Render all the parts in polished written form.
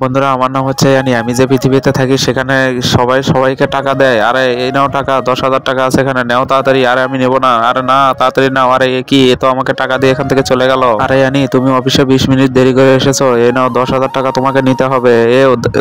বন্ধুরা আমার নাম হচ্ছে ইয়ানি। আমি যে পৃথিবীতে থাকি সেখানে সবাই সবাইকে টাকা দেয়। আরে এই নাও টাকা, 10,000 টাকা আছে এখানে, নেও তাড়াতাড়ি। আরে আমি নেবো না, আরে না তাড়াতাড়ি নাও। আরে এ কি, এ তো আমাকে টাকা দিয়ে এখান থেকে চলে গেল। আরে ইয়ানি, তুমি অফিসে 20 মিনিট দেরি করে এসেছো, এই নাও 10,000 টাকা তোমাকে নিতে হবে।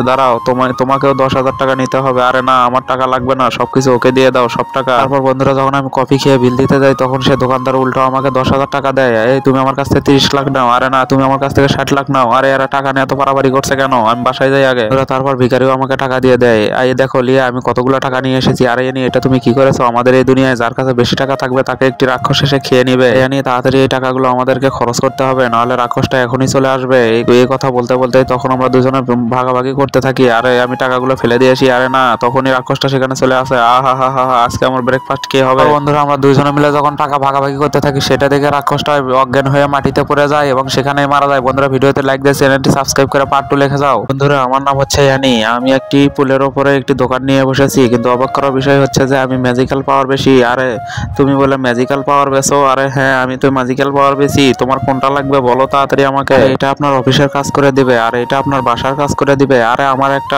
দাঁড়াও, তোমাকেও 10,000 টাকা নিতে হবে। আরে না, আমার টাকা লাগবে না, সবকিছু ওকে দিয়ে দাও, সব টাকা। তারপর বন্ধুরা যখন আমি কফি খেয়ে বিল দিতে যাই তখন সে দোকানদার উল্টো আমাকে 10,000 টাকা দেয়। এই তুমি আমার কাছ থেকে 30 লাখ নাও। আরে না, তুমি আমার কাছ থেকে 60 লাখ নাও। আরে এরা টাকা নিয়ে এত বাড়াবাড়ি করছে কেন? আমি বাসায় যাই আগে। তারপর ভিখারিও আমাকে টাকা দিয়ে দেয়। এই দেখো লিয়া, আমি কতগুলো টাকা নিয়ে এসেছি। আরে এনি, এটা তুমি কি করেছো? আমাদের এই দুনিয়ায় যার কাছে বেশি টাকা থাকবে তাকে একটি রাক্ষস এসে খেয়ে নিবে। এনি তাড়াতাড়ি এই টাকাগুলো আমাদেরকে খরচ করতে হবে, নাহলে রাক্ষসটা এখনই চলে আসবে। এই কথা বলতে বলতে তখন আমরা দুজনে ভাগাভাগি করতে থাকি। আরে আমি টাকাগুলো ফেলে দিয়েছি। আরে না, তখনই রাক্ষসটা সেখানে চলে আসে। আহা হা হা, আজকে আমার ব্রেকফাস্ট কে হবে? বন্ধুরা আমরা দুজনে মিলে যখন টাকা ভাগাভাগি করতে থাকি সেটা দেখে রাক্ষসটা অজ্ঞান হয়ে মাটিতে পড়ে যায় এবং সেখানেই মারা যায়। বন্ধুরা ভিডিওতে লাইক দিয়ে চ্যানেলটি সাবস্ক্রাইব করে পার্ট 2 লিখে যাও। বন্ধুরা আমার নাম হচ্ছে ইয়ানি। আমি একটি পুলের ওপরে একটি দোকান নিয়ে বসেছি, কিন্তু অবাক করার বিষয় হচ্ছে যে আমি ম্যাজিক্যাল পাওয়ার বেশি। আরে তুমি বলে ম্যাজিক্যাল পাওয়ার বেচো? আরে হ্যাঁ, আমি তো ম্যাজিক্যাল পাওয়ার বেশি। তোমার কোনটা লাগবে বলো তাড়াতাড়ি আমাকে। এটা আপনার অফিসের কাজ করে দিবে, আর এটা আপনার বাসার কাজ করে দিবে। আরে আমার একটা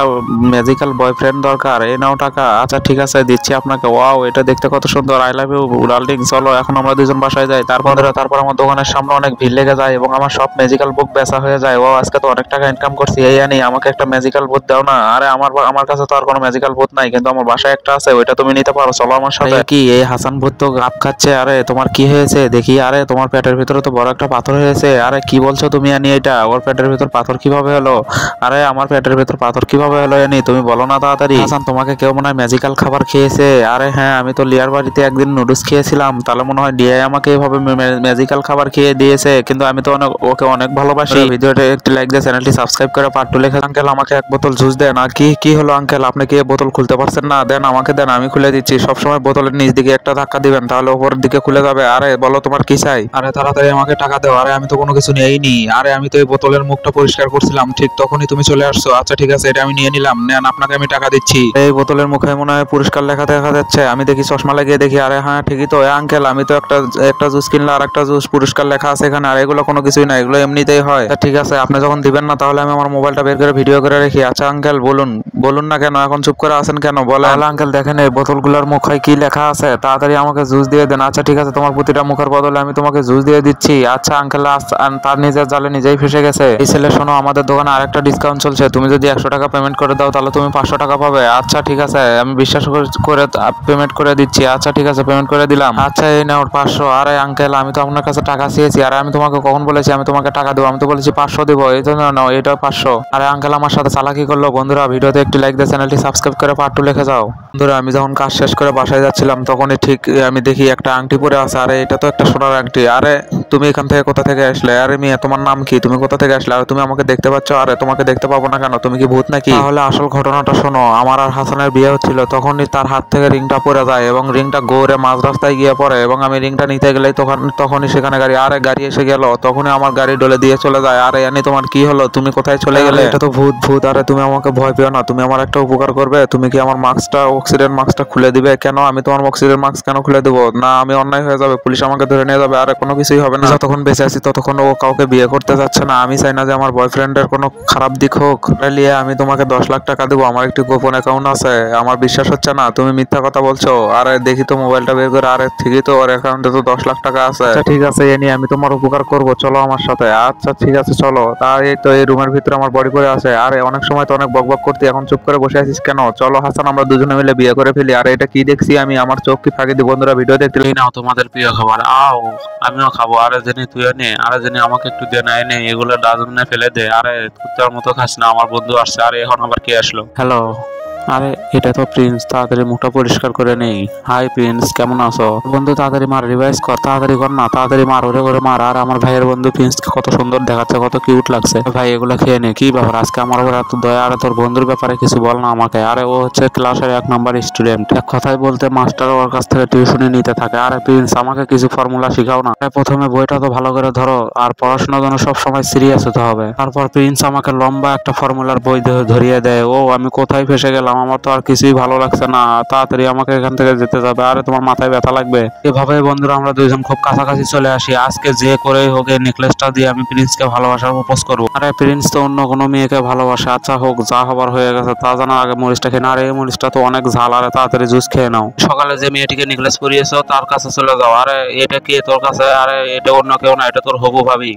ম্যাজিক্যাল বয়ফ্রেন্ড দরকার, এই নাও টাকা। আচ্ছা ঠিক আছে, দিচ্ছি আপনাকে। ওয়াও, এটা দেখতে কত সুন্দর। I love you darling. চলো এখন আমরা দুজন বাসায় যাই। তারপর আমার দোকানের সামনে অনেক ভিড় লেগে যায় এবং আমার সব ম্যাজিক্যাল বুক বেচা হয়ে যায়। ও আজকে তো অনেক টাকা ইনকাম করছি। এই আনি, আমাকে একটা ম্যাজিক্যাল বুথ দাও না। আরে আমার কাছে তো আর কোনো ম্যাজিক্যাল বুথ নাই, কিন্তু আমার বাসায় একটা আছে, ওইটা তুমি নিতে পারো, চলো আমার সাথে। কি এই হাসান ভূত তো গাপ খাচ্ছে। আরে তোমার কি হয়েছে দেখি? আরে তোমার পেটের ভিতরে তো বড় একটা পাথর হয়েছে। আরে কি বলছো তুমি আনি? এটা ওর পেটের ভিতর পাথর কিভাবে হলো? আরে আমার পেটের ভিতর পাথর কিভাবে হলো আনি? তুমি বলো না তাড়াতাড়ি। হাসান, তোমাকে কেউ মনে হয় ম্যাজিক্যাল খাবার খেয়েছে। আরে হ্যাঁ, আমি তো লিয়ার বাড়িতে একদিন নুডলস খেয়েছিলাম, তাহলে মনে হয় লিয়াই আমাকে এভাবে ম্যাজিক্যাল খাবার খেয়ে দিয়েছে। কিন্তু আমি তো ওকে অনেক ভালোবাসি। ভিডিওটা একটি লাইক দিয়ে চ্যানেলটি সাবস্ক্রাইব করে পার্ট 2 লিখে। আঙ্কেল আমাকে এক বোতল জুস দেন। আর কি হলো আঙ্কেল, আপনি কি বোতল খুলতে পারছেন না? দেন আমাকে দেন, আমি খুলে দিচ্ছি। সবসময় বোতলের নিচ দিকে একটা ধাক্কা দিবেন, তাহলে উপরের দিকে খুলে যাবে। আরে বলো তোমার কি চাই? আরে তাড়াতাড়ি আমাকে টাকা দাও। আরে আমি তো কোনো কিছু নেইনি। আরে আমি তো এই বোতলের মুখটা পরিষ্কার করছিলাম, ঠিক তখনই তুমি চলে আসছো। আচ্ছা ঠিক আছে, এটা আমি নিয়ে নিলাম, নেন আপনাকে আমি টাকা দিচ্ছি। এই বোতলের মুখে মনে হয় পরিষ্কার লেখা দেখা যাচ্ছে। আমি দেখি, চশমা লাগিয়ে দেখি। আরে হ্যাঁ ঠিকই তো। আঙ্কেল আমি তো একটা জুস কিনলে আর একটা জুস পুরস্কার লেখা আছে এখানে, আর এগুলো কোনো কিছুই না, এগুলো এমনিতেই হয়। ঠিক আছে, আপনি যখন দিবেন না তাহলে আমি আমার মোবাইলটা বের করে ভিডিও করে রাখি। আচ্ছা আঙ্কেল বলুন না কেন, এখন চুপ করে আছেন কেন? বলে আঙ্কেল দেখেন এই বোতলগুলোর মুখে কি লেখা আছে, তাড়াতাড়ি আমাকে জুস দিয়ে দেন। আচ্ছা ঠিক আছে, তোমার প্রতিটা মুখের বদলে আমি তোমাকে জুস দিয়ে দিচ্ছি। আচ্ছা আঙ্কেল, তার নিজের জালে নিজেই ফেসে গেছে। এই ছেলে শোনো, আমাদের দোকানে আরেকটা ডিসকাউন্ট চলছে, তুমি যদি 100 টাকা পেমেন্ট করে দাও তাহলে তুমি 500 টাকা পাবে। আচ্ছা ঠিক আছে, আমি বিশ্বাস করে পেমেন্ট করে দিচ্ছি। আচ্ছা ঠিক আছে, পেমেন্ট করে দিলাম। আচ্ছা এই নাও 500। আরে আঙ্কেল, আমি তো আপনার কাছে টাকা চেয়েছি। আরে আমি তোমাকে কখন বলেছি আমি তোমাকে টাকা দেবো? আমি তো বলেছি 500 দিব, এই জন্য নাও, এটাও 500। আরে আঙ্কেল আমার সাথে চালাকি করলো। বন্ধুরা ভিডিওতে একটি লাইক দিয়ে চ্যানেলটি সাবস্ক্রাইব করে পার্ট 2 লিখে যাও। বন্ধুরা আমি যখন কাজ শেষ করে বাসায় যাচ্ছিলাম তখনই ঠিক আমি দেখি একটা আংটি পরে আছে। আরে এটা তো একটা সোনার আংটি। আরে তুমি এখান থেকে কোথা থেকে আসলে? আরে মিয়া, তোমার নাম কি? তুমি কোথা থেকে আসলে? আর তুমি আমাকে দেখতে পাচ্ছ? আরে তোমাকে দেখতে পাবো না কেন? তুমি কি ভূত নাকি? তাহলে আসল ঘটনাটা শোনো। আমার আর হাসানের বিয়ে হচ্ছিল, তখনই তার হাত থেকে রিংটা পড়ে যায় এবং রিংটা গৌরে মাঝ রাস্তায় গিয়ে পড়ে এবং আমি রিংটা নিতে গেলেই তখনই সেখানে গাড়ি এসে গেল। তখনই আমার গাড়ি ডলে দিয়ে চলে যায়। আরে জানি তোমার কি হলো? তুমি কোথায় চলে গেলে? এটা তো ভূত। আরে তুমি আমাকে ভয় পেও না, তুমি আমার একটা উপকার করবে। তুমি কি আমার অক্সিজেন মাস্কটা খুলে দিবে? কেন? আমি তোমার অক্সিজেন মাস্ক কেন খুলে দেবো? না, আমি অন্যায় হয়ে যাবে, পুলিশ আমাকে ধরে নিয়ে যাবে। আরে কোনো কিছুই হবে না, যতক্ষণ বেঁচে আছি ততক্ষণ ও কাউকে বিয়ে করতে যাচ্ছে না। আমি চাই না যে আমার বয়ফ্রেন্ডের কোনো খারাপ দিক হোক। লিয়ে আমি তোমাকে 10 লাখ টাকা দেবো, আমার একটি গোপন অ্যাকাউন্ট আছে। আমার বিশ্বাস হচ্ছে না, তুমি মিথ্যা কথা বলছো। আরে দেখি তো মোবাইলটা বের করে। আরে ঠিকই তো, ওর অ্যাকাউন্টে তো 10 লাখ টাকা আছে। আচ্ছা ঠিক আছে, এ নিয়ে আমি তোমার উপকার করবো, চলো আমার সাথে। আচ্ছা ঠিক আছে চলো। তার এই তো এই রুমের ভিতরে আমার বডি পড়ে আছে। আরে অনেক সময় তো অনেক বকবক করতে, এখন চুপ করে বসে আছিস কেন? চলো হাসান, আমরা দুজনে মিলে বিয়ে করে ফেলি। আর এটা কি দেখছি আমি? আমার চোখ কি ফাঁকি দিই? বন্ধুরা ভিডিও দেখতে নাও তোমাদের প্রিয় খাবার, আও আমিও খাবো। আরে জেনি তুইও নে, আরে জেনি আমাকে একটু দে না, এনে এগুলো ডাস্টবিনে ফেলে দে। আরে কুত্তার মতো খাস না, আমার বন্ধু আসছে। আরে এখন আবার কে আসলো? হ্যালো, আরে এটা তো প্রিন্স, তাড়াতাড়ি মুখটা পরিষ্কার করে নেই। হাই প্রিন্স, কেমন আছো? বন্ধু তাড়াতাড়ি মার, রিভাইজ কর, তাড়াতাড়ি কর না, তাড়াতাড়ি মার, ওরে মার। আর আমার ভাইয়ের বন্ধু প্রিন্সকে কত সুন্দর দেখাচ্ছে, কত কিউট লাগছে। ভাই এগুলো খেয়ে নে। কি ব্যাপার আজকে আমার উপর এত দয়া? আরে তোর বন্ধুর ব্যাপারে কিছু বল না আমাকে। আরে ও হচ্ছে ক্লাসের 1 নম্বর স্টুডেন্ট, এক কথায় বলতে মাস্টার ওর কাছ থেকে টিউশনি নিতে থাকে। আরে প্রিন্স, আমাকে কিছু ফর্মুলা শিখাও না। প্রথমে বইটা তো ভালো করে ধরো, আর পড়াশোনার জন্য সবসময় সিরিয়াস হতে হবে। তারপর প্রিন্স আমাকে লম্বা একটা ফর্মুলার বই ধরিয়ে দেয়। ও আমি কোথায় ফেসে গেলাম? গেলাম, আমার তো আর কিছুই ভালো লাগছে না, তাড়াতাড়ি আমাকে এখান থেকে যেতে যাবে। আরে তোমার মাথায় ব্যথা লাগবে। এভাবে বন্ধুরা আমরা দুইজন খুব কাছাকাছি চলে আসি। আজকে যে করেই হোক এই নেকলেসটা দিয়ে আমি প্রিন্সকে ভালোবাসার প্রপোজ করবো। আরে প্রিন্স তো অন্য কোনো মেয়েকে ভালোবাসে। আচ্ছা হোক, যা হবার হয়ে গেছে, তা জানার আগে মরিচটা খেয়ে না। আরে এই মরিচটা তো অনেক ঝাল, আরে তাড়াতাড়ি জুস খেয়ে নাও। সকালে যে মেয়েটিকে নেকলেস পরিয়েছো তার কাছে চলে যাও। আরে এটা কে তোর কাছে? আরে এটা অন্য কেউ না, এটা তোর হবু ভাবি।